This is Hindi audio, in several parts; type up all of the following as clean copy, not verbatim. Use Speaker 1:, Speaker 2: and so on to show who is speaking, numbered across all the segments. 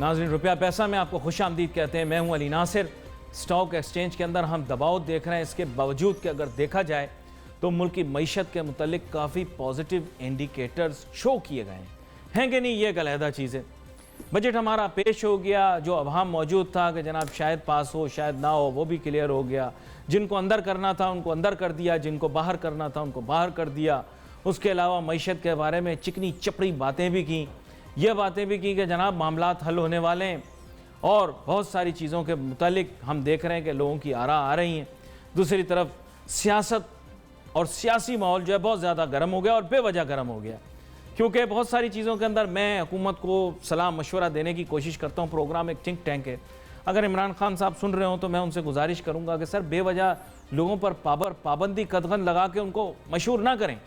Speaker 1: नाज़रीन, रुपया पैसा में आपको खुश आमदीद कहते हैं। मैं हूं अली नासिर। स्टॉक एक्सचेंज के अंदर हम दबाव देख रहे हैं। इसके बावजूद कि अगर देखा जाए तो मुल्क की मईशत के मुतालिक काफ़ी पॉजिटिव इंडिकेटर्स शो किए गए हैं कि नहीं, ये एक अलहदा चीज़ है। बजट हमारा पेश हो गया, जो अवाम मौजूद था कि जनाब शायद पास हो शायद ना हो, वो भी क्लियर हो गया। जिनको अंदर करना था उनको अंदर कर दिया, जिनको बाहर करना था उनको बाहर कर दिया। उसके अलावा मईशत के बारे में चिकनी चपड़ी बातें भी की, ये बातें भी की कि जनाब मामलात हल होने वाले हैं, और बहुत सारी चीज़ों के मुतालिक हम देख रहे हैं कि लोगों की आरा आ रही हैं। दूसरी तरफ सियासत और सियासी माहौल जो है बहुत ज़्यादा गर्म हो गया और बेवजह गर्म हो गया, क्योंकि बहुत सारी चीज़ों के अंदर मैं हुकूमत को सलाह मशवरा देने की कोशिश करता हूँ। प्रोग्राम एक थिंक टैंक है। अगर इमरान खान साहब सुन रहे हो तो मैं उनसे गुजारिश करूँगा कि सर बेवजह लोगों पर पाबंदी कदगन लगा के उनको मशहूर ना करें।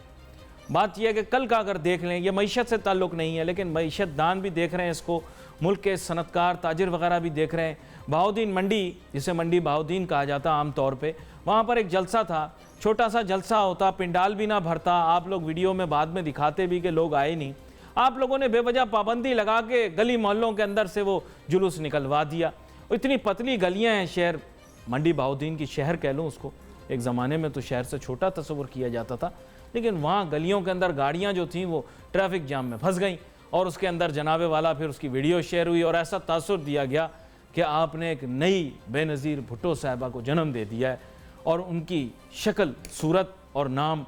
Speaker 1: बात यह है कि कल का अगर देख लें, ये मईशत से ताल्लुक़ नहीं है, लेकिन मईशत दान भी देख रहे हैं इसको, मुल्क के सनतकार ताजिर वगैरह भी देख रहे हैं। बहाउद्दीन मंडी, जिसे मंडी बहाउद्दीन कहा जाता आम तौर पे, वहाँ पर एक जलसा था, छोटा सा जलसा होता, पिंडाल भी ना भरता। आप लोग वीडियो में बाद में दिखाते भी कि लोग आए नहीं। आप लोगों ने बेवजह पाबंदी लगा के गली मोहल्लों के अंदर से वो जुलूस निकलवा दिया। इतनी पतली गलियाँ हैं, शहर मंडी बहाउद्दीन की शहर कह लूँ उसको, एक ज़माने में तो शहर से छोटा तस्वुर किया जाता था, लेकिन वहाँ गलियों के अंदर गाड़ियाँ जो थीं वो ट्रैफिक जाम में फंस गईं, और उसके अंदर जनाबे वाला फिर उसकी वीडियो शेयर हुई और ऐसा तासुर दिया गया कि आपने एक नई बेनज़ीर भुट्टो साहिबा को जन्म दे दिया है, और उनकी शक्ल, सूरत और नाम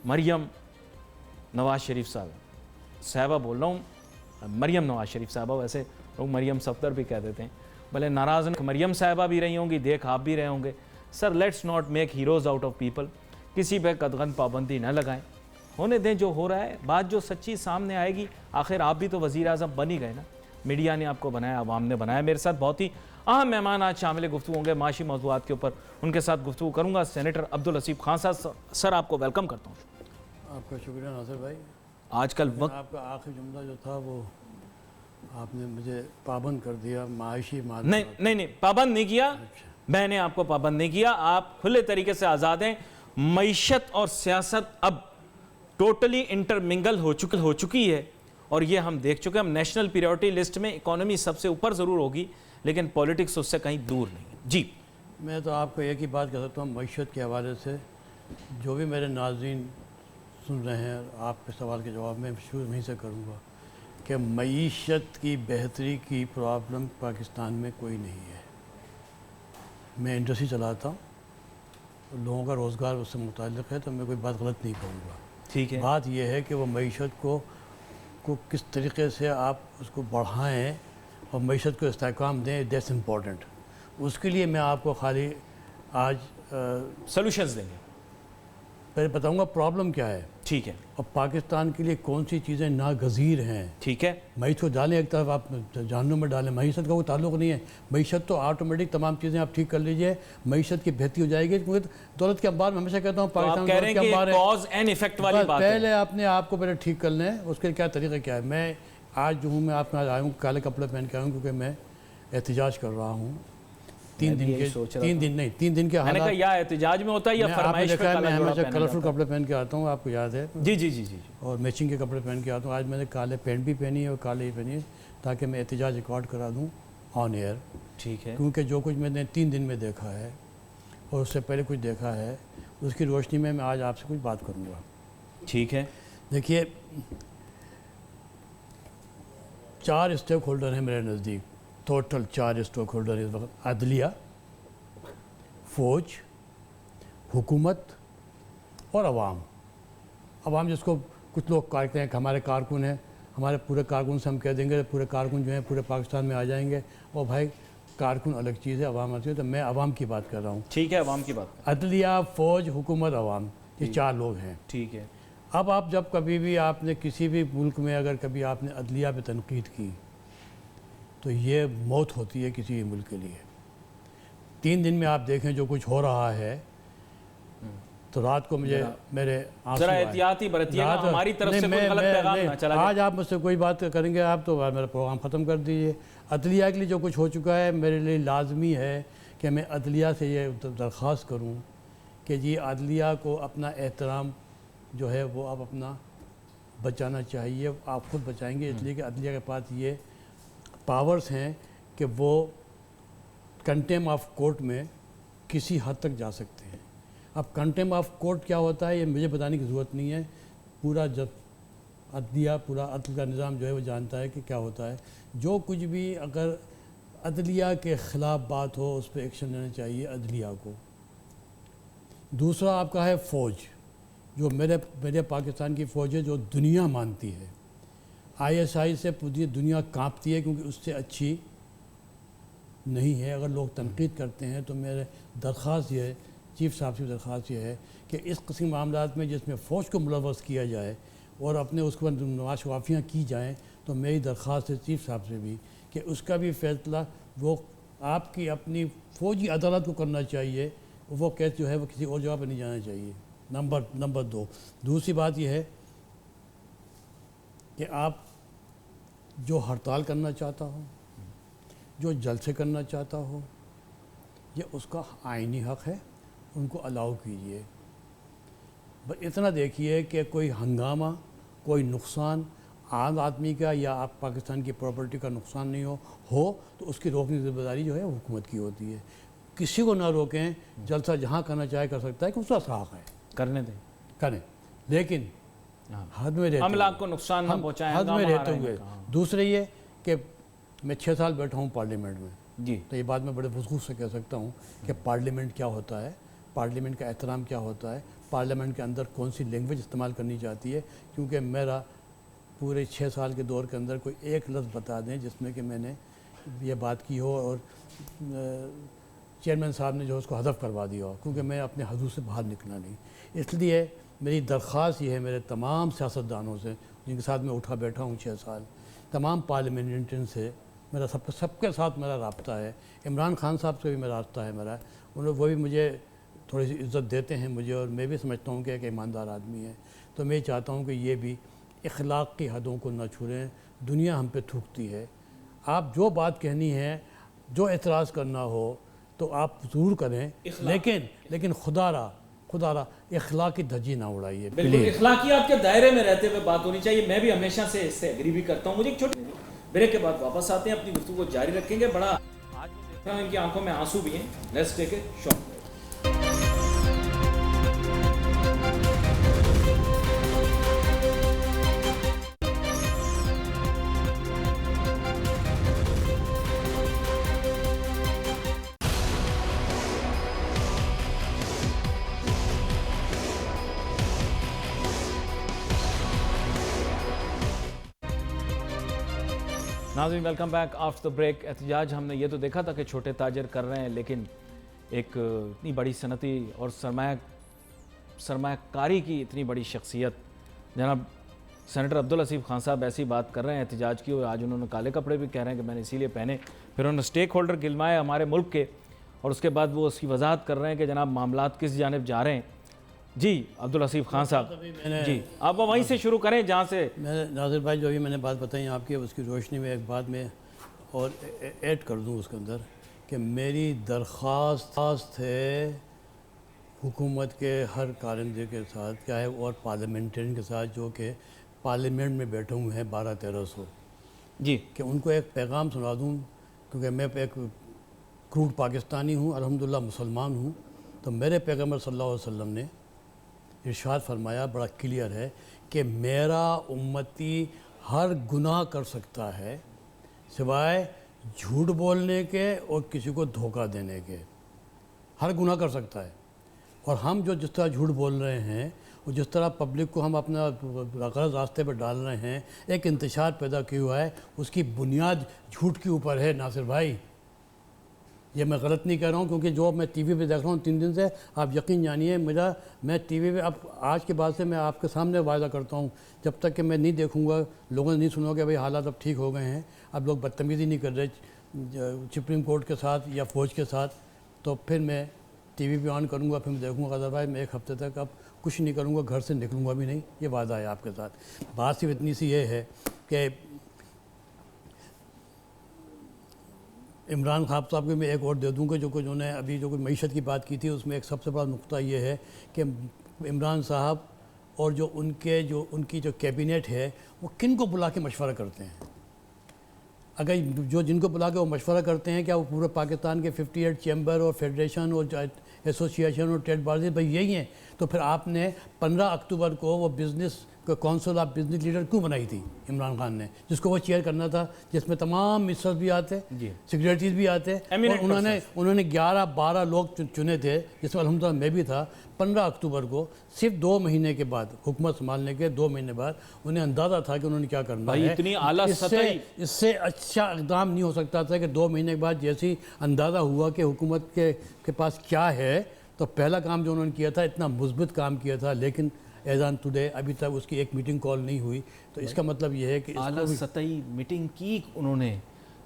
Speaker 1: मरियम नवाज शरीफ साहिबा बोल रहा हूँ, मरियम नवाज शरीफ साहिबा, वैसे लोग मरियम सफदर भी कह देते हैं, भले नाराज़ मरियम साहिबा भी रही होंगी, देख आप भी रहे होंगे। Sir, let's not make heroes out of people. किसी पे कदगन पाबंदी न लगाएं, होने दें जो हो रहा है। बात जो सच्ची सामने आएगी, आखिर आप भी तो वज़ीर आज़म बन ही गए ना, मीडिया ने आपको बनाया, अवाम ने बनाया। मेरे साथ बहुत ही अहम मेहमान आज शामिल गुफ्तगू होंगे माशी मौज़ूआत के ऊपर, उनके साथ गुफ्तगू करूँगा। सेनेटर अब्दुल हसीब खान साहब, सर आपको वेलकम करता हूँ।
Speaker 2: आपका शुक्रिया नासिर भाई।
Speaker 1: आजकल वक्त
Speaker 2: आपका आखिरी जुमला जो था वो आपने मुझे पाबंद कर दिया, माशी माद
Speaker 1: नहीं, पाबंद नहीं किया। मैंने आपको पाबंद नहीं किया, आप खुले तरीके से आज़ाद हैं। मईशत और सियासत अब टोटली इंटरमिंगल हो चुकी है, और ये हम देख चुके हैं। हम नेशनल प्रायोरिटी लिस्ट में इकोनॉमी सबसे ऊपर ज़रूर होगी, लेकिन पॉलिटिक्स उससे कहीं दूर नहीं। जी,
Speaker 2: मैं तो आपको एक ही बात कह सकता हूँ मईशत के हवाले से। जो भी मेरे नाज़रीन सुन रहे हैं, आपके सवाल के जवाब में शुरू वहीं से करूँगा कि मईशत की बेहतरी की प्रॉब्लम पाकिस्तान में कोई नहीं है। मैं इंडस्ट्री चलाता हूँ, लोगों का रोज़गार उससे मुताल्लिक़ है, तो मैं कोई बात गलत नहीं कहूँगा।
Speaker 1: ठीक है।
Speaker 2: बात यह है कि वो मईशत को किस तरीके से आप उसको बढ़ाएं और मईशत को इस्तेहकाम दें, दैट्स इम्पॉर्टेंट। उसके लिए मैं आपको खाली आज
Speaker 1: सॉल्यूशंस देंगे,
Speaker 2: पहले बताऊंगा प्रॉब्लम क्या है।
Speaker 1: ठीक है।
Speaker 2: और पाकिस्तान के लिए कौन सी चीज़ें नागज़ीर हैं।
Speaker 1: ठीक है।
Speaker 2: मईशत को डालें एक तरफ, आप जहन्नुम में डालें, मईशत का कोई ताल्लुक़ नहीं है। मईशत तो ऑटोमेटिक तमाम चीज़ें आप ठीक कर लीजिए, मईशत की बेहतरी हो जाएगी। क्योंकि दौलत के अंबार में हमेशा कहता हूँ पाकिस्तान के अंबार है,
Speaker 1: कॉज एंड इफेक्ट वाली बात है।
Speaker 2: पहले अपने आप को पहले ठीक कर लें, उसके क्या तरीका क्या है। मैं आज जो हूँ, मैं आपके आज आया हूँ काले कपड़े पहन के आया हूँ, क्योंकि मैं एहतजाज कर रहा हूँ। 3 दिन के
Speaker 1: हालात या एहतजाज में होता है या फरमाइश पे
Speaker 2: मैं हमेशा कलरफुल कपड़े पहन के आता हूँ, आपको याद है।
Speaker 1: जी।
Speaker 2: और मैचिंग के कपड़े पहन के आता हूँ। आज मैंने काले पैंट भी पहनी है और काले ही पहनी है, ताकि मैं एहतजाज रिकॉर्ड करा दूँ ऑन एयर।
Speaker 1: ठीक है।
Speaker 2: क्योंकि जो कुछ मैंने 3 दिन में देखा है और उससे पहले कुछ देखा है, उसकी रोशनी में मैं आज आपसे कुछ बात करूँगा।
Speaker 1: ठीक है।
Speaker 2: देखिए, 4 स्टेक होल्डर हैं मेरे नज़दीक, टोटल 4 स्टेक होल्डर इस वक्त। अदलिया, फ़ौज, हुकूमत और अवाम जिसको कुछ लोग कहते हैं कि हमारे कारकुन हैं। हमारे पूरे कारकुन से हम कह देंगे पूरे कारकुन जो हैं पूरे पाकिस्तान में आ जाएंगे। और भाई, कारकुन अलग चीज़ है, अवाम अलग चीज़ है। तो मैं अवाम की बात कर रहा हूँ।
Speaker 1: ठीक है, अवाम की बात।
Speaker 2: अदलिया, फ़ौज, हुकूमत, अवाम, ये 4 लोग हैं।
Speaker 1: ठीक है।
Speaker 2: अब आप जब कभी भी आपने किसी भी मुल्क में अगर कभी आपने अदलिया पे तनकीद की, तो ये मौत होती है किसी भी मुल्क के लिए। 3 दिन में आप देखें जो कुछ हो रहा है, तो रात को मुझे मेरे
Speaker 1: जरा एहतियाती बरतिएगा, हमारी तरफ से कोई गलत पैगाम ना चला जाए।
Speaker 2: आज आप मुझसे कोई बात करेंगे आप तो मेरा प्रोग्राम ख़त्म कर दीजिए। अदलिया के लिए जो कुछ हो चुका है, मेरे लिए लाजमी है कि मैं अदलिया से ये दरख्वास्त करूँ कि जी अदलिया को अपना एहतराम जो है वो आप अपना बचाना चाहिए। आप खुद बचाएंगे, इसलिए कि अदलिया के पास ये पावर्स हैं कि वो कंटेम्प्ट ऑफ कोर्ट में किसी हद तक जा सकते हैं। अब कंटेम्प्ट ऑफ कोर्ट क्या होता है ये मुझे बताने की ज़रूरत नहीं है, पूरा जब अदलिया पूरा अदल का निज़ाम जो है वो जानता है कि क्या होता है। जो कुछ भी अगर अदलिया के ख़िलाफ़ बात हो उस पर एक्शन लेना चाहिए अदलिया को। दूसरा आपका है फ़ौज, जो मेरे पाकिस्तान की फ़ौज है जो दुनिया मानती है, ISI से पूरी दुनिया कांपती है क्योंकि उससे अच्छी नहीं है। अगर लोग तनकीद करते हैं तो मेरे दरख्वास्त ये है, चीफ साहब से दरख्वास्त ये है कि इस किस्म के मामलात में जिसमें फ़ौज को मुलव्वस किया जाए और अपने उसके बाद नवाशवाफियाँ की जाएँ, तो मेरी दरख्वास्त है चीफ साहब से भी कि उसका भी फ़ैसला वो आपकी अपनी फ़ौजी अदालत को करना चाहिए, वो केस जो है वो किसी और जगह पर नहीं जाना चाहिए। नंबर 2, दूसरी बात यह है कि आप जो हड़ताल करना चाहता हो, जो जलसे करना चाहता हो, ये उसका आईनी हक़ है, उनको अलाउ कीजिए। बस इतना देखिए कि कोई हंगामा, कोई नुकसान आम आदमी का या आप पाकिस्तान की प्रॉपर्टी का नुकसान नहीं हो तो उसकी रोकने की जिम्मेदारी जो है वो हुकूमत की होती है। किसी को ना रोकें, जलसा जहाँ करना चाहे कर सकता है, क्योंकि उसका हक़ है,
Speaker 1: करने दें,
Speaker 2: करें, लेकिन हद में रहते
Speaker 1: अमलाक को नुकसान न पहुँचाएं,
Speaker 2: हद में रहते हुए। दूसरे ये कि मैं 6 साल बैठा हूँ पार्लियामेंट में
Speaker 1: जी,
Speaker 2: तो ये बात मैं बड़े वसूख से कह सकता हूँ कि पार्लियामेंट क्या होता है, पार्लियामेंट का एहतराम क्या होता है, पार्लियामेंट के अंदर कौन सी लैंग्वेज इस्तेमाल करनी चाहती है। क्योंकि मेरा पूरे 6 साल के दौर के अंदर कोई एक लफ्ज़ बता दें जिसमें कि मैंने ये बात की हो और चेयरमैन साहब ने जो उसको हदफ करवा दिया हो, क्योंकि मैं अपने हदूद से बाहर निकला नहीं। इसलिए मेरी दरख्वास्त ये है मेरे तमाम सियासतदानों से जिनके साथ मैं उठा बैठा हूँ 6 साल, तमाम पार्लियामेंटेरियन से मेरा सबके साथ मेरा राब्ता है। इमरान खान साहब से भी मेरा राब्ता है मेरा, उन्होंने वो भी मुझे थोड़ी सी इज़्ज़त देते हैं मुझे, और मैं भी समझता हूँ कि एक ईमानदार आदमी है। तो मैं चाहता हूँ कि ये भी इखलाक की हदों को न छूएं। दुनिया हम पे थूकती है, आप जो बात कहनी है, जो एतराज़ करना हो तो आप ज़रूर करें, लेकिन खुदारा इखलाक की धज्जी ना उड़ाइए।
Speaker 1: बिल्कुल इखलाकियात के दायरे में रहते हुए बात होनी चाहिए। मैं भी हमेशा से इससे एग्री भी करता हूँ। मुझे एक छोटी ब्रेक के बाद वापस आते हैं, अपनी गुफ्तगू को जारी रखेंगे। बड़ा आज मैं देख रहा हूँ इनकी आंखों में आंसू भी हैं। Let's take a short break. नाज़रीन welcome back after the break. एहतजाज हमने ये तो देखा था कि छोटे ताजर कर रहे हैं, लेकिन एक इतनी बड़ी सनती और सरमायाकारी की इतनी बड़ी शख्सियत जनाब सेनेटर अब्दुल हसीब खान साहब ऐसी बात कर रहे हैं एहतजाज की। और आज उन्होंने काले कपड़े भी कह रहे हैं कि मैंने इसीलिए पहने। फिर उन्होंने स्टेक होल्डर गिलवाए हमारे मुल्क के, और उसके बाद वो उसकी वजाहत कर रहे हैं कि जनाब मामलात किस जानिब जा रहे हैं। जी अब्दुल हसीब खान साहब, जी आप वहीं से शुरू करें जहाँ से
Speaker 2: मैंने नाज़िर भाई जो अभी मैंने बात बताई आपकी, उसकी रोशनी में एक बात में और ऐड कर दूँ उसके अंदर कि मेरी दरख्वास्त है हुकूमत के हर कारिंदे के साथ, चाहे और पार्लियामेंटेरियन के साथ जो कि पार्लियामेंट में बैठे हुए हैं 1200-1300
Speaker 1: जी,
Speaker 2: कि उनको एक पैगाम सुना दूँ, क्योंकि मैं एक क्रूड पाकिस्तानी हूँ, अल्हम्दुलिल्लाह मुसलमान हूँ। तो मेरे पैगम्बर सल्लल्लाहु अलैहि वसल्लम ने इरशाद फरमाया, बड़ा क्लियर है कि मेरा उम्मती हर गुनाह कर सकता है सिवाय झूठ बोलने के और किसी को धोखा देने के। हर गुनाह कर सकता है। और हम जो जिस तरह झूठ बोल रहे हैं और जिस तरह पब्लिक को हम अपना गलत रास्ते पर डाल रहे हैं, एक इंतशार पैदा किया हुआ है, उसकी बुनियाद झूठ के ऊपर है। नासिर भाई ये मैं गलत नहीं कह रहा हूँ, क्योंकि जो मैं टीवी पे देख रहा हूँ 3 दिन से, आप यकीन जानिए मैं टीवी पे अब आज के बाद से मैं आपके सामने वायदा करता हूँ, जब तक कि मैं नहीं देखूँगा, लोगों ने नहीं सुना कि भाई हालात अब ठीक हो गए हैं, अब लोग बदतमीज़ी नहीं कर रहे सुप्रीम कोर्ट के साथ या फ़ौज के साथ, तो फिर मैं टीवी पे ऑन करूँगा, फिर मैं देखूँगा। अदरवाइज़ मैं 1 हफ्ते तक अब कुछ नहीं करूँगा, घर से निकलूँगा भी नहीं। ये वादा है आपके साथ। बात सिर्फ इतनी सी ये है कि इमरान खान साहब को मैं एक और दे दूँगा, जो कुछ उन्होंने अभी जो कुछ मईशत की बात की थी, उसमें एक सबसे बड़ा नुक्ता ये है कि इमरान साहब और जो उनकी जो कैबिनेट है वो किन को बुला के मशवरा करते हैं। अगर जो जिनको बुला के वो मशवरा करते हैं क्या वो पूरे पाकिस्तान के 58 चैम्बर और फेडरेशन और एसोसिएशन और ट्रेड बार्स भाई यही हैं, तो फिर आपने 15 अक्टूबर को वो business council of business leader क्यों बनाई थी इमरान खान ने, जिसको वो चेयर करना था, जिसमें तमाम मिनिस्टर्स भी आते, सेक्रेटरीज भी आते, और उन्होंने 11-12 लोग चुने थे, जिसमें अल्हम्दुलिल्लाह मैं भी था। 15 अक्टूबर को सिर्फ 2 महीने के बाद, हुकूमत संभालने के 2 महीने बाद उन्हें अंदाज़ा था कि उन्होंने क्या करना है।
Speaker 1: इतनी आला
Speaker 2: इससे अच्छा इकदाम नहीं हो सकता था कि 2 महीने के बाद जैसे ही अंदाज़ा हुआ कि हुकूमत के पास क्या है, तो पहला काम जो उन्होंने किया था, इतना मुस्बित काम किया था, लेकिन एज ऑन टुडे अभी तक उसकी एक मीटिंग कॉल नहीं हुई। तो इसका मतलब ये है कि
Speaker 1: आला सतही मीटिंग की उन्होंने,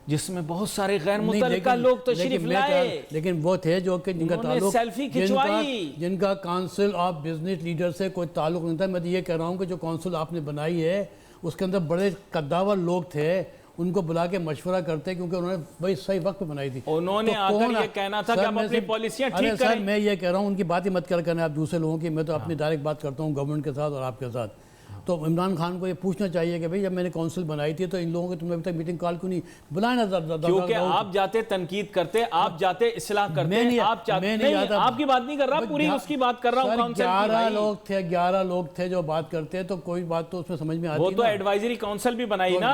Speaker 1: जिसमें बहुत सारे गैर मुतल्लिका लोग तशरीफ लाए,
Speaker 2: लेकिन वो थे जो कि जिनका ताल्लुक,
Speaker 1: सेल्फी खिंचवाई,
Speaker 2: जिनका काउंसिल ऑफ बिजनेस लीडर से कोई ताल्लुक नहीं था। मैं तो ये कह रहा हूँ कि जो काउंसिल आपने बनाई है उसके अंदर बड़े कद्दावर लोग थे, उनको बुला के मशवरा करते, क्योंकि उन्होंने भाई सही वक्त पे बनाई थी।
Speaker 1: उन्होंने
Speaker 2: तो
Speaker 1: आकर ये कहना था कि आप अपनी पॉलिसियां ठीक करें।
Speaker 2: सर मैं ये कह रहा हूँ, उनकी बात ही मत करना आप दूसरे लोगों की, मैं तो अपनी डायरेक्ट बात करता हूँ गवर्नमेंट के साथ और आपके साथ। तो इमरान खान को ये पूछना चाहिए कि भाई जब मैंने काउंसिल बनाई थी तो इन लोगों की तुमने अभी तक मीटिंग कॉल क्यों नहीं बुलाया ना?
Speaker 1: क्योंकि आप जाते तनकीद करते, आप जाते इस्लाह करते, आप आपकी बात नहीं कर रहा, पूरी उसकी बात कर रहा हूँ।
Speaker 2: 11 लोग थे जो बात करते, तो कोई बात तो उसमें समझ में आती है।
Speaker 1: वो तो एडवाइजरी काउंसिल भी बनाई ना,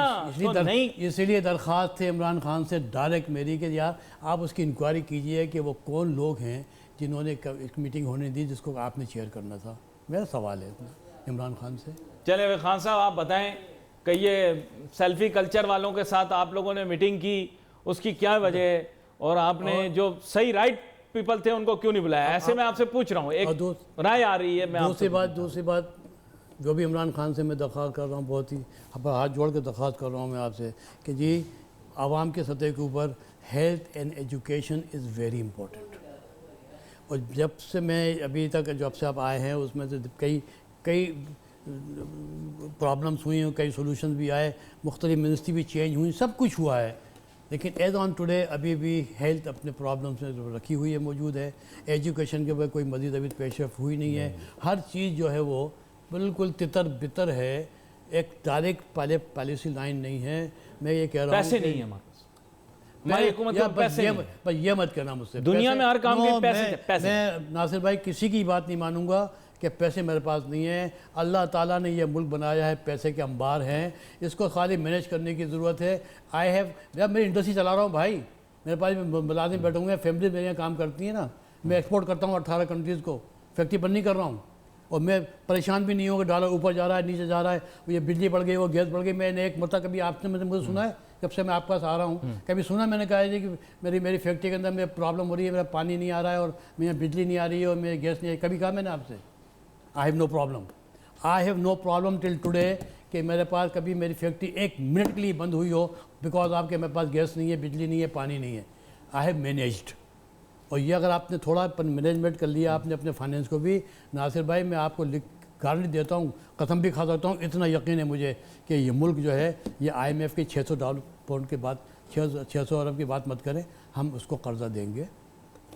Speaker 2: इसलिए दरख्वास्त थे इमरान खान से डायरेक्ट मेरी कि यार आप उसकी इंक्वायरी कीजिए कि वो कौन लोग हैं जिन्होंने एक मीटिंग होने दी जिसको आपने चेयर करना था। मेरा सवाल है इमरान खान से।
Speaker 1: चले खान साहब आप बताएं कि ये सेल्फी कल्चर वालों के साथ आप लोगों ने मीटिंग की, उसकी क्या वजह, और आपने जो सही राइट पीपल थे उनको क्यों नहीं बुलाया? ऐसे मैं आपसे पूछ रहा हूँ, एक राय आ रही है। मैं
Speaker 2: दूसरी बात जो भी इमरान खान से मैं दरख्वास्त कर रहा हूँ, बहुत ही हाथ जोड़ के दरख्वास्त कर रहा हूँ मैं आपसे कि जी आवाम के सतह के ऊपर health and education is very important. और जब से मैं अभी तक जब से आप आए हैं उसमें से कई प्रॉब्लम्स हुई हैं, कई सोल्यूशन भी आए, मुख्तलिफ मिनिस्ट्री भी चेंज हुई, सब कुछ हुआ है, लेकिन एज ऑन टुडे अभी भी हेल्थ अपने प्रॉब्लम्स में रखी हुई है, मौजूद है। एजुकेशन के ऊपर कोई मज़ीद अभी पेशरफ हुई नहीं है। हर चीज़ जो है वो बिल्कुल तितर बितर है, एक डायरेक्ट पॉलिसी लाइन नहीं है। मैं ये कह रहा हूँ
Speaker 1: पैसे नहीं है हमारे
Speaker 2: पास, ये मत कहना मुझसे।
Speaker 1: दुनिया में हर काम के पैसे।
Speaker 2: मैं नासिर भाई किसी की बात नहीं मानूंगा कि पैसे मेरे पास नहीं है। अल्लाह ताला ने यह मुल्क बनाया है, पैसे के अंबार हैं, इसको खाली मैनेज करने की ज़रूरत है। जब मैं इंडस्ट्री चला रहा हूँ भाई, मेरे पास मुलाजिम बैठे हुए हैं, फैमिली मेरे यहाँ काम करती है ना, मैं एक्सपोर्ट करता हूँ 18 कंट्रीज़ को, फैक्ट्री बंद नहीं कर रहा हूँ, और मैं परेशान भी नहीं हूँ कि डॉलर ऊपर जा रहा है नीचे जा रहा है, ये बिजली बढ़ गई, वो गैस बढ़ गई। मैंने एक मतलब कभी आपने मुझे सुना है जब से मैं आपके पास आ रहा हूँ, कभी सुना मैंने कहा है कि मेरी फैक्ट्री के अंदर मेरी प्रॉब्लम हो रही है, मेरा पानी नहीं आ रहा है और मेरी बिजली नहीं आ रही है और मेरी गैस नहीं आ रही? कभी कहा मैंने आपसे? I have no problem till today कि मेरे पास कभी मेरी फैक्ट्री 1 मिनट के लिए बंद हुई हो बिकॉज आपके मेरे पास गैस नहीं है, बिजली नहीं है, पानी नहीं है। I have managed. और ये अगर आपने थोड़ा मैनेजमेंट कर लिया आपने अपने फाइनेंस को भी, नासिर भाई मैं आपको गारंटी देता हूँ, कसम भी खा सकता हूँ, इतना यकीन है मुझे कि ये मुल्क जो है ये IMF के $600 के बाद 600 अरब की बात मत करें, हम उसको कर्जा देंगे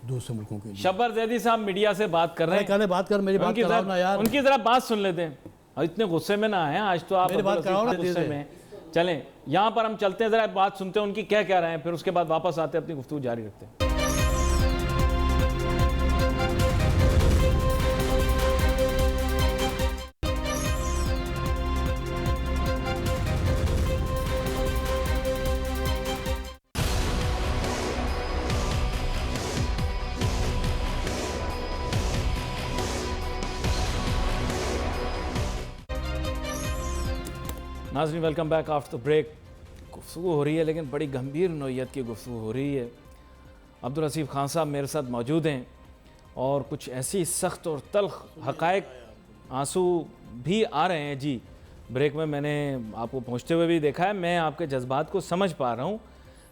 Speaker 2: दूसरे मुल्कों के लिए।
Speaker 1: शब्बर जैदी साहब मीडिया से बात कर रहे हैं,
Speaker 2: बात कर, मेरी बात कराओ ना यार,
Speaker 1: उनकी जरा बात सुन लेते हैं। और इतने गुस्से में ना आए आज तो आप,
Speaker 2: मेरी बात कराओ ना
Speaker 1: गुस्से में। चलें यहाँ पर हम चलते हैं, जरा बात सुनते हैं उनकी क्या कह रहे हैं, फिर उसके बाद वापस आते हैं, अपनी गुफ्तगू जारी रखते हैं। नाज़रीन welcome back after the break. गुफ्तगू हो रही है लेकिन बड़ी गंभीर नौइयत की गुफ्तगू हो रही है। अब्दुल हसीब खान साहब मेरे साथ मौजूद हैं और कुछ ऐसी सख्त और तल्ख हक़ाइक़, आंसू भी आ रहे हैं जी। ब्रेक में मैंने आपको पहुंचते हुए भी देखा है, मैं आपके जज्बात को समझ पा रहा हूं,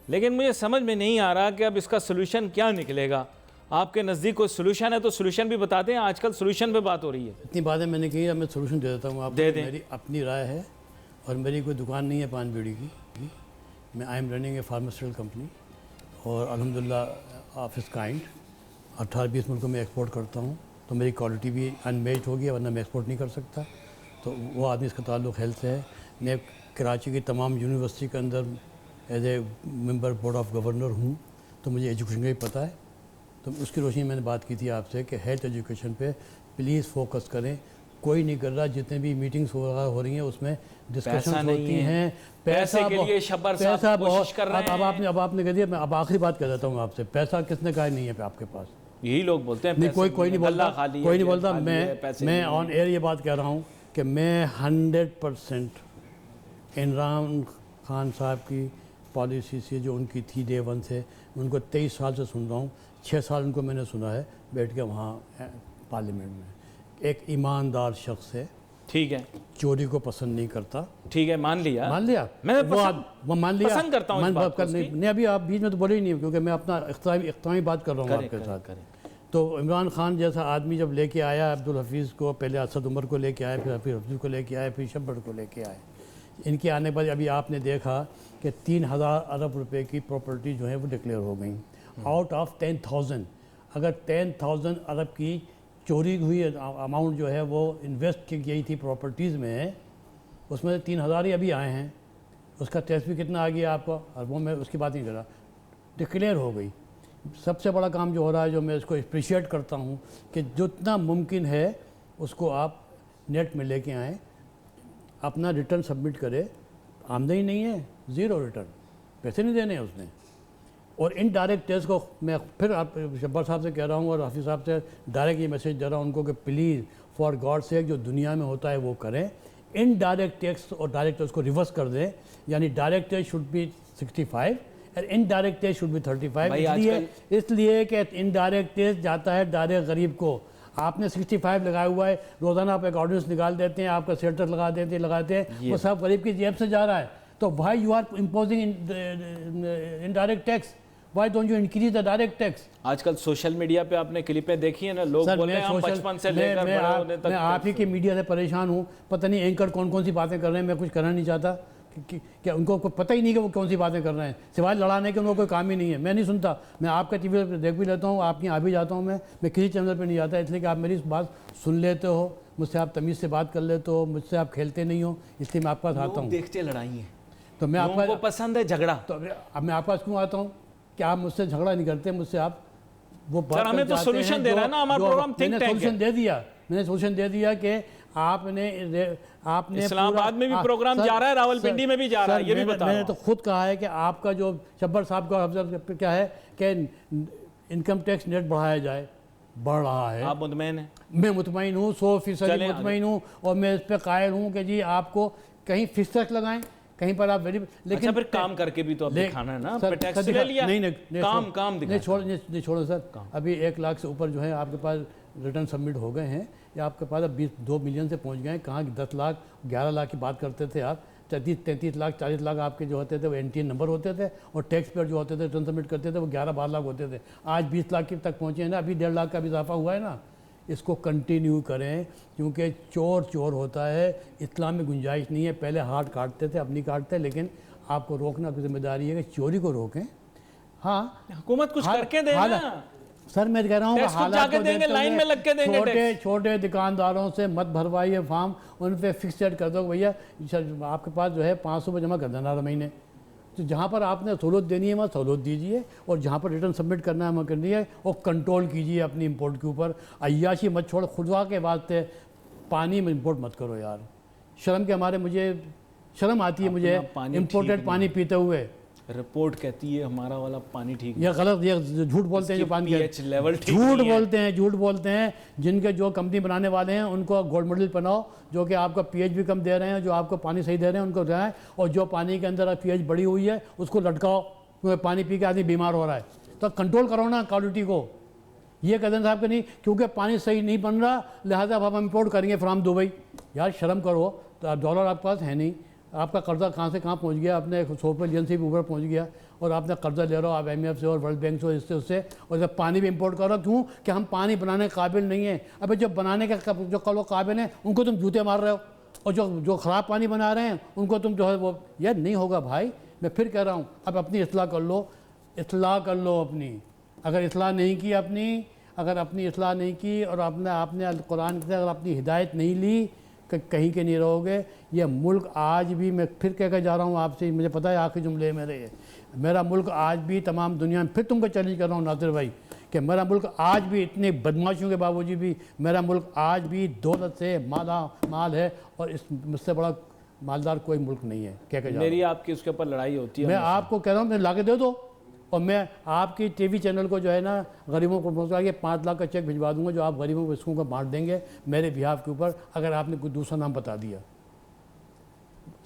Speaker 1: लेकिन मुझे समझ में नहीं आ रहा कि अब इसका सलूशन क्या निकलेगा। आपके नज़दीक कोई सलूशन है तो सलूशन भी बताते हैं, आजकल सलूशन पे बात हो रही है।
Speaker 2: इतनी बातें मैंने की, अब मैं सलूशन दे देता हूँ आपको।
Speaker 1: दे दें।
Speaker 2: मेरी अपनी राय है और मेरी कोई दुकान नहीं है पान बीड़ी की। मैं I am running A pharmaceutical company और अल्हम्दुलिल्लाह ऑफिस काइंड 18-20 मुल्कों में एक्सपोर्ट करता हूँ, तो मेरी क्वालिटी भी अनमेच्ड होगी, वरना मैं एक्सपोर्ट नहीं कर सकता। तो वो आदमी इसका ताल्लुक़ हेल्थ से है। मैं कराची की तमाम यूनिवर्सिटी के अंदर as a member board of governor हूँ, तो मुझे एजुकेशन का भी पता है। तो उसकी रोशनी मैंने बात की थी आपसे कि हेल्थ एजुकेशन पे प्लीज़ फोकस करें। कोई नहीं कर रहा। जितने भी मीटिंग्स हो रही हैं उसमें डिस्कशन होती हैं,
Speaker 1: पैसे के लिए शब्बर साहब कोशिश कर रहे हैं।
Speaker 2: अब आपने कह दिया। मैं अब आखिरी बात कर देता हूँ आपसे, पैसा किसने कहा नहीं है आपके पास?
Speaker 1: यही लोग बोलते हैं
Speaker 2: नहीं, कोई नहीं बोलता, कोई नहीं बोलता। मैं ऑन एयर ये बात कह रहा हूँ कि मैं 100% इमरान खान साहब की पॉलिसी से जो उनकी थी डे वन से, उनको 23 साल से सुन रहा हूँ। 6 साल उनको मैंने सुना है बैठ के वहाँ पार्लियामेंट में। एक ईमानदार शख्स है,
Speaker 1: ठीक है,
Speaker 2: चोरी को पसंद नहीं करता।
Speaker 1: ठीक है, मान लिया
Speaker 2: मैं वो मान लिया,
Speaker 1: पसंद करता हूँ इस बात को।
Speaker 2: नहीं अभी आप बीच में तो बोले ही नहीं, क्योंकि मैं अपना इख्तितामी बात कर रहा हूँ आपके साथ। तो इमरान खान जैसा आदमी जब लेके आया अब्दुल हफीज़ को, पहले असद उमर को लेके आए, फिर हफीज़ को लेके आए, फिर शब्बर को लेके आए। इनके आने के बाद अभी आपने देखा कि 3000 अरब रुपए की प्रॉपर्टी जो है वो डिक्लेयर हो गई आउट ऑफ 10,000। अगर 10,000 अरब की चोरी हुई अमाउंट जो है वो इन्वेस्ट की गई थी प्रॉपर्टीज़ में, उसमें 3000 ही अभी आए हैं। उसका टैक्स भी कितना आ गया आपको अरबों में, उसकी बात नहीं कर रहा। डिक्लेयर हो गई। सबसे बड़ा काम जो हो रहा है, जो मैं इसको अप्रिशिएट करता हूँ, कि जितना मुमकिन है उसको आप नेट में लेके आएँ, अपना रिटर्न सबमिट करें। आमदनी नहीं है, ज़ीरो रिटर्न, पैसे नहीं देने हैं उसने। और इनडायरेक्ट टैक्स को मैं फिर आप शब्बर साहब से कह रहा हूँ और हाफिज़ साहब से डायरेक्ट ये मैसेज दे रहा हूँ उनको कि प्लीज़ फॉर गॉड सेक जो दुनिया में होता है वो करें। इनडायरेक्ट टैक्स और डायरेक्ट टैक्स को रिवर्स कर दें, यानी डायरेक्ट टैक्स शुड बी 65 और इनडायरेक्ट टैक्स शुड बी 35। इसलिए कि इनडायरेक्ट टैक्स जाता है डायरेक्ट गरीब को। आपने 65 लगाया हुआ है, रोज़ाना आप एक ऑर्डिनेंस निकाल देते हैं, आपका सेल्टर लगाते हैं, वो सब गरीब की जेब से जा रहा है। तो भाई you are imposing indirect tax, Why don't you increase the direct tax?
Speaker 1: आजकल सोशल मीडिया पे आपने क्लिपें देखी है ना, लोग बोल रहे हैं हम बचपन से लेकर बड़े होने तक।
Speaker 2: मैं आप ही के मीडिया से परेशान हूँ। पता नहीं एंकर कौन सी बातें कर रहे हैं, मैं कुछ करना नहीं चाहता। क्या उनको कोई पता ही नहीं कि वो कौन सी बातें कर रहे हैं, सिवाय लड़ाने के उनको कोई काम ही नहीं है। मैं नहीं सुनता, मैं आपका टीवी पर देख भी लेता हूँ, आपके यहाँ भी जाता हूँ। मैं किसी चैनल पर नहीं जाता, इसलिए कि आप मेरी बात सुन लेते हो, मुझसे आप तमीज़ से बात कर लेते हो, मुझसे आप खेलते नहीं हो, इसलिए मैं आपके पास आता हूँ।
Speaker 1: देखते लड़ाई है
Speaker 2: तो मैं आपको
Speaker 1: पसंद है झगड़ा,
Speaker 2: तो अब मैं आपके पास क्यों आता हूँ कि आप मुझसे झगड़ा नहीं करते, मुझसे आप वो बात
Speaker 1: हमें तो सोल्यूशन दे रहा है ना हमारा प्रोग्राम थिंक टैंक। मैंने सोल्यूशन दे दिया कि आपने इस्लामाबाद में भी प्रोग्राम जा रहा है, रावलपिंडी में भी जा रहा है, ये भी बता।
Speaker 2: मैंने तो खुद कहा है कि आपका जो शब्बर साहब का क्या है कि इनकम टैक्स नेट बढ़ाया जाए, बढ़ रहा है।
Speaker 1: आप मुतमईन हैं?
Speaker 2: मैं मुतमईन हूँ, 100% मुतमईन हूँ, और मैं इस पर कायल हूँ कि जी आपको कहीं फिक्स टैक्स लगाएं, कहीं पर आप लेकिन
Speaker 1: अच्छा, फिर काम करके भी तो अब दिखाना है ना। टैक्स ले लिया,
Speaker 2: नहीं
Speaker 1: काम दिखा।
Speaker 2: नहीं छोड़ो सर, अभी 1 लाख से ऊपर जो है आपके पास रिटर्न सबमिट हो गए हैं, या आपके पास अब 2 मिलियन से पहुंच गए हैं। कहाँ 10 लाख 11 लाख की बात करते थे आप, 33 लाख 40 लाख आपके जो होते थे वो NTN नंबर होते थे, और टैक्स पेयर जो होते थे रिटर्न सबमिट करते थे वो 11-12 लाख होते थे। आज 20 लाख की तक पहुँचे हैं ना, अभी 1.5 लाख का भी इजाफा हुआ है ना। इसको कंटिन्यू करें, क्योंकि चोर होता है। इस्लाम में गुंजाइश नहीं है। पहले हाथ काटते थे, अब नहीं काटते, लेकिन आपको रोकना की जिम्मेदारी है कि चोरी को रोकें। हाँ,
Speaker 1: हुकूमत कुछ करके दे ना
Speaker 2: सर, मैं कह रहा हूँ
Speaker 1: लाइन में लग के देंगे।
Speaker 2: छोटे दुकानदारों से मत भरवाइए फॉर्म, उन पे फिक्स सेट कर दो भैया, आपके पास जो है 500 रुपये जमा कर देना हर महीने। तो जहाँ पर आपने सहूलत देनी है वहाँ सहूलत दीजिए, और जहाँ पर रिटर्न सबमिट करना है वहाँ करनी है, और कंट्रोल कीजिए अपनी इंपोर्ट के ऊपर। अय्याशी मत छोड़, खुदा के वास्ते पानी में इंपोर्ट मत करो यार। शर्म के हमारे, मुझे शर्म आती है मुझे इम्पोर्टेड पानी पीते हुए।
Speaker 1: रिपोर्ट कहती है हमारा वाला पानी ठीक है।
Speaker 2: ये गलत, ये झूठ बोलते हैं जो पानी
Speaker 1: के लेवल
Speaker 2: झूठ बोलते हैं। जिनके जो कंपनी बनाने वाले हैं उनको गोल्ड मेडल पहनाओ, जो कि आपका pH भी कम दे रहे हैं, जो आपको पानी सही दे रहे हैं उनको दें, और जो पानी के अंदर pH बढ़ी हुई है उसको लटकाओ, क्योंकि पानी पी के आदमी बीमार हो रहा है। तो कंट्रोल करो ना क्वालिटी को। ये कदम साहब का नहीं, क्योंकि पानी सही नहीं बन रहा लिहाजा अब हम इम्पोर्ट करेंगे फ्राम दुबई। यार शर्म करो। तो डॉलर आपके पास है नहीं, आपका कर्जा कहाँ से कहाँ पहुँच गया, आपने 100 बिलियन से भी ऊपर पहुँच गया, और आपने कर्जा ले रहे हो आप IMF से और वर्ल्ड बैंक से, इससे उससे, और जब पानी भी इंपोर्ट करो। क्यों? कि हम पानी बनाने के काबिल नहीं है। अबे जो बनाने के जो लोग काबिल हैं उनको तुम जूते मार रहे हो, और जो ख़राब पानी बना रहे हैं उनको तुम जो है वो, यार नहीं होगा भाई। मैं फिर कह रहा हूँ, अब अपनी इस्लाह कर लो, अपनी। अगर इस्लाह नहीं की अपनी, और आपने कुरान से अगर अपनी हिदायत नहीं ली, कहीं के नहीं रहोगे। ये मुल्क आज भी, मैं फिर कह कर जा रहा हूँ आपसे, मुझे पता है आखिरी जुमले मेरे ये, मेरा मुल्क आज भी तमाम दुनिया में, फिर तुमको चैलेंज कर रहा हूँ नासिर भाई, कि मेरा मुल्क आज भी इतने बदमाशियों के बावजूद भी मेरा मुल्क आज भी दौलत से माल है, और इस मुझसे बड़ा मालदार कोई मुल्क नहीं है। कह कर
Speaker 1: मेरी आपकी उसके ऊपर लड़ाई होती है।
Speaker 2: मैं आपको कह रहा हूँ, ला के दे दो, और मैं आपकी टीवी चैनल को जो है ना गरीबों को पहुँचा के 5 लाख का चेक भिजवा दूंगा, जो आप गरीबों को स्कूल को बांट देंगे मेरे बिहाफ के ऊपर, अगर आपने कोई दूसरा नाम बता दिया।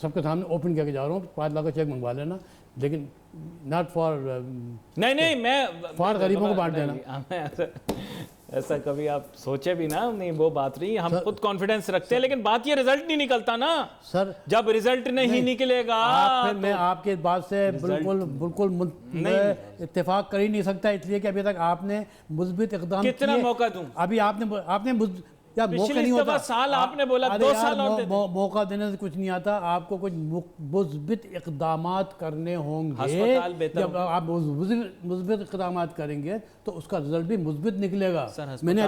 Speaker 2: सबके सामने ओपन करके जा रहा हूँ, 5 लाख का चेक मंगवा लेना, लेकिन नॉट फॉर
Speaker 1: नहीं मैं
Speaker 2: फॉर गरीबों को बांट देना।
Speaker 1: ऐसा कभी आप सोचे भी ना, नहीं वो बात नहीं, हम खुद कॉन्फिडेंस रखते हैं, लेकिन बात ये रिजल्ट नहीं निकलता ना
Speaker 2: सर।
Speaker 1: जब रिजल्ट नहीं निकलेगा
Speaker 2: फिर मैं आपके बात से बिल्कुल इत्तेफाक कर ही नहीं सकता, इसलिए कि अभी तक आपने मुस्बित इक़दाम
Speaker 1: कितना मौका दूं?
Speaker 2: अभी आपने यार मौका नहीं
Speaker 1: पिछली
Speaker 2: होता।
Speaker 1: साल आपने बोला 2 साल और
Speaker 2: मौका देने से कुछ नहीं आता, आपको कुछ मुस्बित इक़दामात करने होंगे। जब आप मुस्बित इक़दामात करेंगे तो उसका रिजल्ट भी मुस्बित निकलेगा। मैंने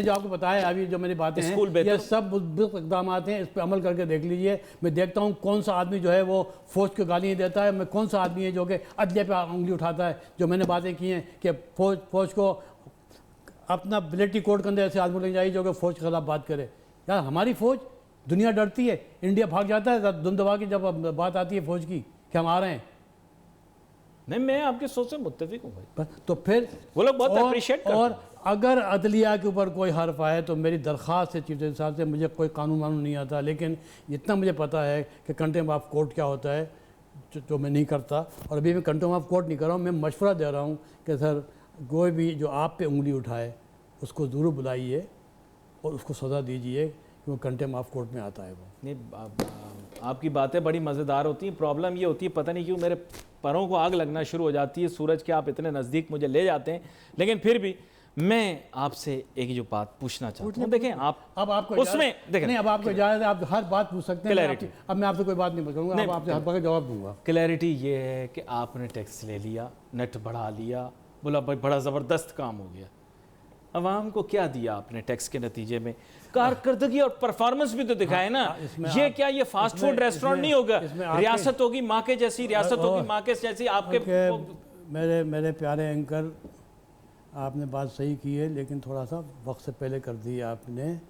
Speaker 2: जो आपको बताया अभी, जो मेरी बातें हैं, ये सब मुस्बित इक़दामात हैं, इस पर अमल करके देख लीजिए। मैं देखता हूँ कौन सा आदमी जो है वो फौज को गालियाँ देता है, मैं कौन सा आदमी है जो कि अदलिया पे उंगली उठाता है। जो मैंने बातें की हैं कि फौज को अपना मिलिट्री कोड के अंदर ऐसे आदमी लग जाइए जो कि फ़ौज के खिलाफ बात करे। यार हमारी फ़ौज, दुनिया डरती है, इंडिया भाग जाता है दुम दबा के जब बात आती है फ़ौज की कि हम आ रहे हैं।
Speaker 1: नहीं, मैं आपके सोच से मुत्तफिक हूँ भाई।
Speaker 2: तो फिर
Speaker 1: वो लोग बहुत अप्रिशिएट करते हैं।
Speaker 2: और अगर अदलिया के ऊपर कोई हर्फ आए तो मेरी दरख्वास्त है चीफ जस्टिस साहब से, मुझे कोई कानून वानून नहीं आता, लेकिन इतना मुझे पता है कि कंटेम्प्ट ऑफ कोर्ट क्या होता है, जो मैं नहीं करता। और अभी मैं कंटेम्प्ट ऑफ कोर्ट नहीं कर रहा हूँ, मैं मशवरा दे रहा हूँ कि सर कोई भी जो आप पे उंगली उठाए उसको ज़रूर बुलाइए और उसको सज़ा दीजिए कि वो कंटेम्प्ट ऑफ कोर्ट में आता है। वो
Speaker 1: नहीं, आपकी बातें बड़ी मज़ेदार होती हैं। प्रॉब्लम ये होती है, पता नहीं क्यों मेरे पैरों को आग लगना शुरू हो जाती है। सूरज के आप इतने नज़दीक मुझे ले जाते हैं, लेकिन फिर भी मैं आपसे एक जो बात पूछना चाहता हूँ। देखें आप
Speaker 2: अब आपको
Speaker 1: उसमें देखें
Speaker 2: नहीं, अब आपको इजाज़त है, आप हर बात पूछ सकते हैं। अब मैं आपसे कोई बात नहीं करूँगा, अब आपसे हर बात का जवाब दूंगा।
Speaker 1: क्लैरिटी ये है कि आपने टैक्स ले लिया, नेट बढ़ा लिया, बोला भाई बड़ा ज़बरदस्त काम हो गया। अवाम को क्या दिया आपने टैक्स के नतीजे में? कारकर्दगी और परफॉर्मेंस भी तो दिखाए ना। ये क्या ये फास्ट फूड रेस्टोरेंट नहीं होगा, रियासत होगी माँ के जैसी, रियासत होगी माँ के जैसी। आपके
Speaker 2: मेरे प्यारे एंकर, आपने बात सही की है, लेकिन थोड़ा सा वक्त से पहले कर दी आपने।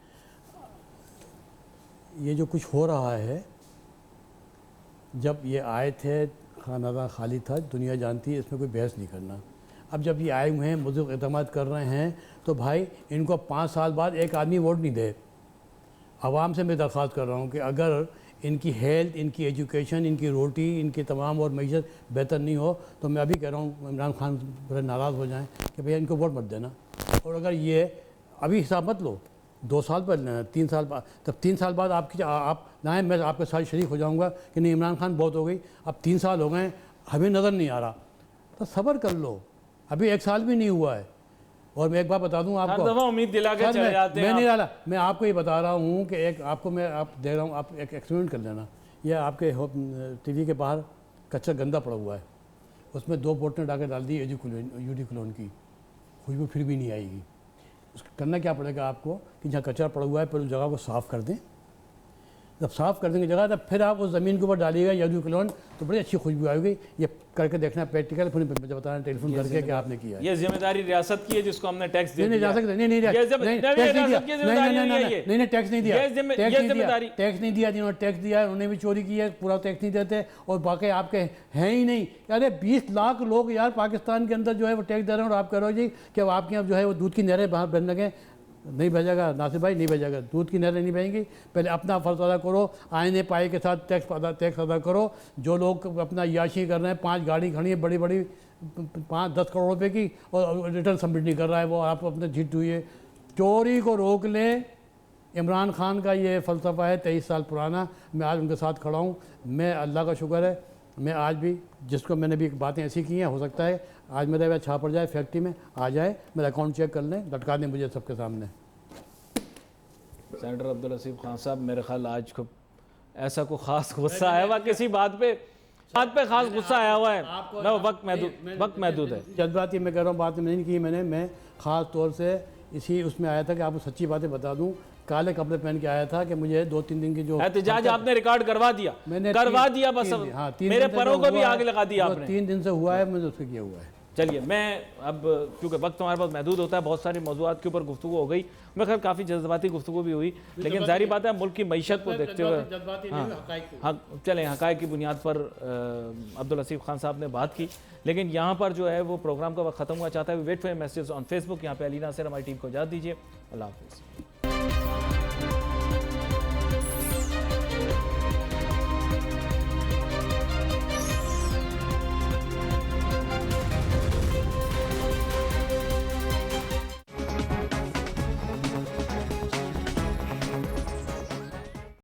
Speaker 2: ये जो कुछ हो रहा है, जब ये आए थे खाना खाली था, दुनिया जानती है, इसमें कोई बहस नहीं करना। अब जब ये आए हुए हैं, मुझे इक़दामात कर रहे हैं, तो भाई इनको 5 साल बाद एक आदमी वोट नहीं दे। आवाम से मैं दरख्वास्त कर रहा हूँ कि अगर इनकी हेल्थ, इनकी एजुकेशन, इनकी रोटी, इनकी तमाम और मईशत बेहतर नहीं हो, तो मैं अभी कह रहा हूँ इमरान खान बड़े नाराज़ हो जाएं कि भैया इनको वोट मत देना। और अगर ये अभी हिसाब मत लो, 2 साल पर लेना, 3 साल बाद, तब 3 साल बाद आप ना, मैं आपके साथ शरीक हो जाऊँगा कि नहीं इमरान खान बहुत हो गई, अब 3 साल हो गए, हमें नज़र नहीं आ रहा, तो सब्र कर लो, अभी 1 साल भी नहीं हुआ है। और मैं एक बात बता दूं आपको,
Speaker 1: उम्मीद दिला के चले जाते हैं।
Speaker 2: मैं नहीं डाला, मैं आपको ये बता रहा हूँ कि एक आपको मैं आप दे रहा हूँ, आप एक एक्सपेरिमेंट कर लेना। यह आपके टीवी के बाहर कच्चा गंदा पड़ा हुआ है, उसमें 2 बोतलें डाल दी यूडिक्लोन की, खुशबू फिर भी नहीं आएगी। उसका करना क्या पड़ेगा आपको कि जहाँ कचरा पड़ा हुआ है पर उस जगह को साफ़ कर दें। जब साफ़ कर देंगे जगह, तब फिर आप उस ज़मीन के ऊपर डालिएगा यूडिक्लोन, तो बड़ी अच्छी खुशबू आएगी। ये करके देखना प्रैक्टिकल, फिर मुझे बताना टेलीफोन करके कि आपने किया।
Speaker 1: ये जिम्मेदारी रियासत की है जिसको हमने टैक्स दिया।
Speaker 2: नहीं, टैक्स नहीं दिया, टैक्स नहीं दिया। जिन्होंने टैक्स दिया है उन्होंने भी चोरी की है, पूरा टैक्स नहीं देते, और बाकी आपके हैं ही नहीं। अरे 20 लाख लोग यार पाकिस्तान के अंदर जो है वो टैक्स दे रहे हैं, और आप कह रहे हो जी कि आपके यहाँ जो है वो दूध की नहरें बाहर बहने लगे। नहीं भेजेगा नासिर भाई, नहीं भेजेगा, दूध की नहरें नहीं बहेंगी। पहले अपना फ़र्ज अदा करो, आईने पाई के साथ टैक्स अदा करो। जो लोग अपना याशी कर रहे हैं, 5 गाड़ी खड़ी है बड़ी बड़ी 5-10 करोड़ रुपए की, और रिटर्न सबमिट नहीं कर रहा है, वो आप अपने जीत हुई है। चोरी को रोक लें, इमरान खान का ये फ़लसफ़ा है 23 साल पुराना। मैं आज उनके साथ खड़ा हूँ। मैं अल्लाह का शुक्र है, मैं आज भी जिसको मैंने भी बातें ऐसी की हैं, हो सकता है आज मेरा वह छाप पड़ जाए, फैक्ट्री में आ जाए, मेरा अकाउंट चेक कर लें, लटका दें मुझे सबके सामने।
Speaker 1: सेनेटर अब्दुल लतीफ़ खान साहब, मेरे ख्याल आज को ऐसा कोई ख़ास गुस्सा आया हुआ किसी बात पे ख़ास गुस्सा आया हुआ है ना? वक्त महदूद है।
Speaker 2: जज्बाती मैं कह रहा हूँ, बात नहीं की मैंने, मैं ख़ास तौर से इसी उसमें आया था कि आपको सच्ची बातें बता दूं, काले कपड़े पहन के आया था कि मुझे 2-3 दिन की जो
Speaker 1: एहतजाज आपने रिकॉर्ड करवा दिया,
Speaker 2: मैंने
Speaker 1: करवा दिया बस,
Speaker 2: हाँ, 3
Speaker 1: मेरे
Speaker 2: दिन से
Speaker 1: परों
Speaker 2: जो
Speaker 1: को भी
Speaker 2: हुआ
Speaker 1: आग
Speaker 2: है,
Speaker 1: लगा दिया
Speaker 2: जो
Speaker 1: आपने।
Speaker 2: 3 दिन से हुआ है, मैंने उसको किया हुआ है।
Speaker 1: चलिए, मैं अब क्योंकि वक्त हमारे पास महदूद होता है, बहुत सारे मौजूद के ऊपर गुफ्तगू हो गई, मैं खैर काफ़ी जज्बाती गुफ्तगू भी हुई, लेकिन जाहिर बात है मुल्क की मईशत को देखते हुए हाँ चलें, हक़ाइक़ की बुनियाद पर अब्दुल हसीब खान साहब ने बात की, लेकिन यहाँ पर जो है वो प्रोग्राम का वक्त ख़त्म हुआ। चाहता है wait for message on Facebook. यहाँ पे अली नासिर हमारी टीम को इजाज़त दीजिए। अल्लाह हाफ़िज़।